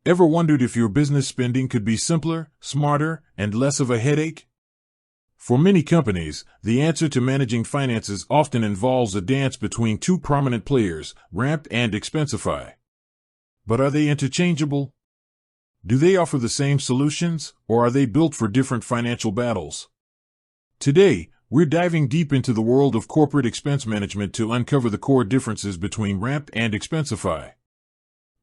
Ever wondered if your business spending could be simpler, smarter, and less of a headache? For many companies, the answer to managing finances often involves a dance between two prominent players, Ramp and Expensify. But are they interchangeable? Do they offer the same solutions, or are they built for different financial battles? Today, we're diving deep into the world of corporate expense management to uncover the core differences between Ramp and Expensify.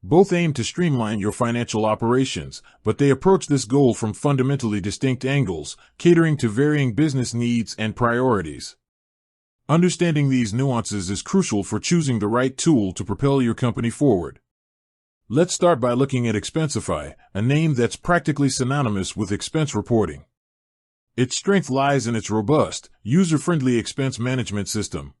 Both aim to streamline your financial operations, but they approach this goal from fundamentally distinct angles, catering to varying business needs and priorities. Understanding these nuances is crucial for choosing the right tool to propel your company forward. Let's start by looking at Expensify, a name that's practically synonymous with expense reporting. Its strength lies in its robust, user-friendly expense management system.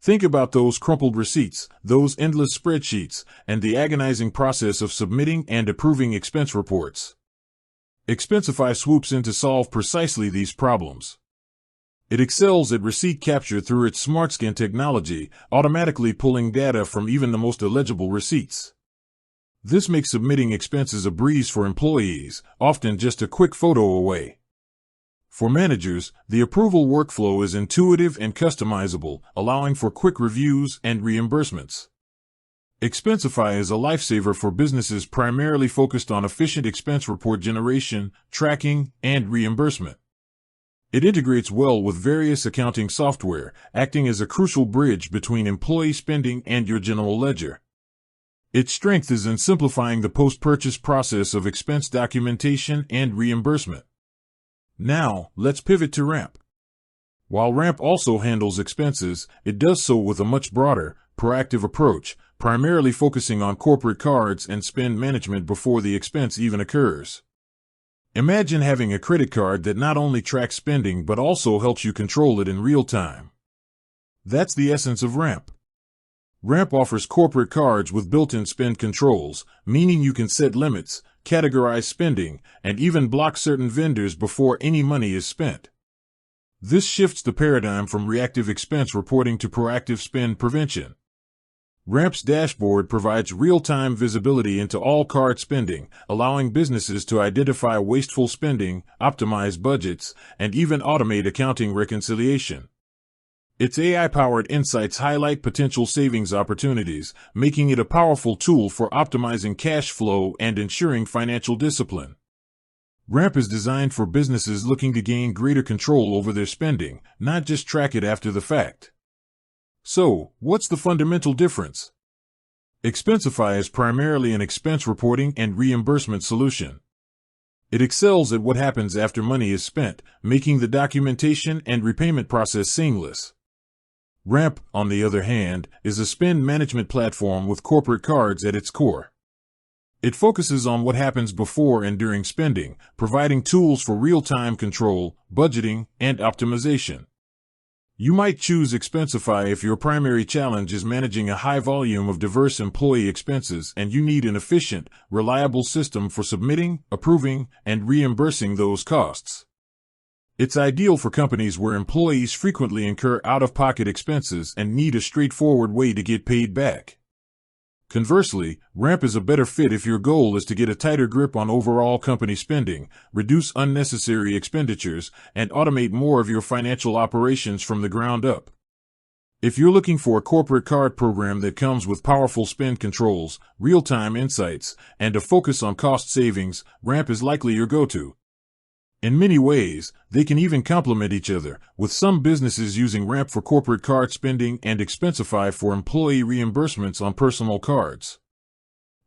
Think about those crumpled receipts, those endless spreadsheets, and the agonizing process of submitting and approving expense reports. Expensify swoops in to solve precisely these problems. It excels at receipt capture through its SmartScan technology, automatically pulling data from even the most illegible receipts. This makes submitting expenses a breeze for employees, often just a quick photo away. For managers, the approval workflow is intuitive and customizable, allowing for quick reviews and reimbursements. Expensify is a lifesaver for businesses primarily focused on efficient expense report generation, tracking, and reimbursement. It integrates well with various accounting software, acting as a crucial bridge between employee spending and your general ledger. Its strength is in simplifying the post-purchase process of expense documentation and reimbursement. Now, let's pivot to Ramp. While Ramp also handles expenses, it does so with a much broader, proactive approach, primarily focusing on corporate cards and spend management before the expense even occurs. Imagine having a credit card that not only tracks spending but also helps you control it in real time. That's the essence of Ramp. Ramp offers corporate cards with built-in spend controls, meaning you can set limits, categorize spending, and even block certain vendors before any money is spent. This shifts the paradigm from reactive expense reporting to proactive spend prevention. Ramp's dashboard provides real-time visibility into all card spending, allowing businesses to identify wasteful spending, optimize budgets, and even automate accounting reconciliation. Its AI-powered insights highlight potential savings opportunities, making it a powerful tool for optimizing cash flow and ensuring financial discipline. Ramp is designed for businesses looking to gain greater control over their spending, not just track it after the fact. So, what's the fundamental difference? Expensify is primarily an expense reporting and reimbursement solution. It excels at what happens after money is spent, making the documentation and repayment process seamless. Ramp, on the other hand, is a spend management platform with corporate cards at its core. It focuses on what happens before and during spending, providing tools for real-time control, budgeting, and optimization. You might choose Expensify if your primary challenge is managing a high volume of diverse employee expenses and you need an efficient, reliable system for submitting, approving, and reimbursing those costs. It's ideal for companies where employees frequently incur out-of-pocket expenses and need a straightforward way to get paid back. Conversely, Ramp is a better fit if your goal is to get a tighter grip on overall company spending, reduce unnecessary expenditures, and automate more of your financial operations from the ground up. If you're looking for a corporate card program that comes with powerful spend controls, real-time insights, and a focus on cost savings, Ramp is likely your go-to. In many ways, they can even complement each other, with some businesses using Ramp for corporate card spending and Expensify for employee reimbursements on personal cards.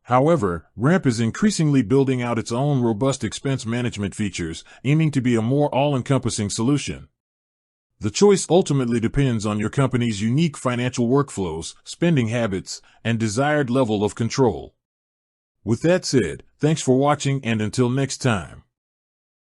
However, Ramp is increasingly building out its own robust expense management features, aiming to be a more all-encompassing solution. The choice ultimately depends on your company's unique financial workflows, spending habits, and desired level of control. With that said, thanks for watching and until next time.